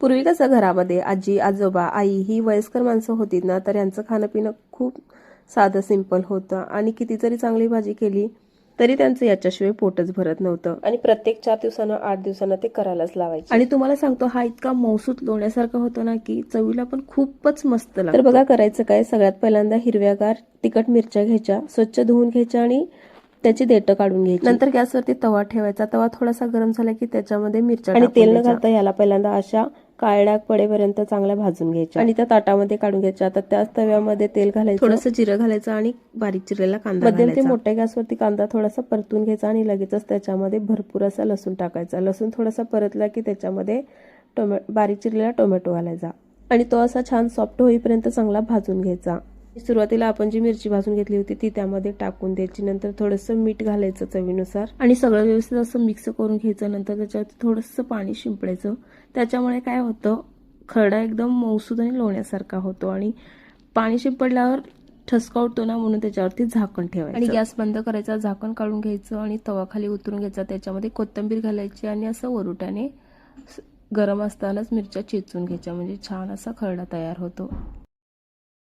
पूर्वी कसं घरामध्ये आजी आजोबा आई ही वयस्कर माणसं होती ना, तर यांचं खाणं पिणं खूप साधं सिंपल होतं आणि किती जरी चांगली भाजी केली तरी त्यांचं याच्याशिवाय पोटच भरत नव्हतं आणि प्रत्येक 4 दिवसानं 8 दिवसानं ते करायलाच लावायचे। आणि तुम्हाला सांगतो हा इतका मौसूत लोण्यासारखा होतो ना की चवीला पण खूपच मस्त लागतो। तर बघा करायचं काय, सगळ्यात पहिल्यांदा हिरव्यागार तिखट मिरच्या घ्यायच्या, स्वच्छ धुवून घ्यायच्या आणि त्याची देठं काढून घ्यायची। नंतर गॅसवरती तवा ठेवायचा, तवा थोडासा गरम झाला की त्याच्यामध्ये मिरच्या आणि तेल न घालता याला पहिल्यांदा अशा काळ्या पडेपर्यंत चांगल्या भाजून घ्यायच्या आणि त्या ताटामध्ये काढून घ्यायच्या। आता त्याच तव्यामध्ये तेल घालायचं, थोडंसं जिरं घालायचं आणि बारीक चिरलेला कांदा मध्यम ते मोठ्या गॅसवरती कांदा थोडासा परतून घ्यायचा आणि लगेचच त्याच्यामध्ये भरपूर असा लसूण टाकायचा। लसूण थोडासा परतला की त्याच्यामध्ये बारीक चिरलेला टोमॅटो घालायचा आणि तो असा छान सॉफ्ट होईपर्यंत चांगला भाजून घ्यायचा। सुरुवातीला आपण जी मिरची भाजून घेतली होती ती त्यामध्ये टाकून द्यायची, नंतर थोडंसं मीठ घालायचं चवीनुसार आणि सगळं व्यवस्थित असं मिक्स करून घ्यायचं। नंतर त्याच्यावरती थोडंसं पाणी शिंपडायचं, त्याच्यामुळे काय होतं खरडा एकदम मौसूद आणि लोण्यासारखा होतो आणि पाणी शिंपडल्यावर ठसका उठतो ना, म्हणून त्याच्यावरती झाकण ठेवायचं आणि गॅस बंद करायचा, झाकण काढून घ्यायचं आणि तवा खाली उतरून घ्यायचा। त्याच्यामध्ये कोथिंबीर घालायची आणि असं वरुट्याने गरम असतानाच मिरच्या चेचून घ्यायच्या, म्हणजे छान असा खरडा तयार होतो।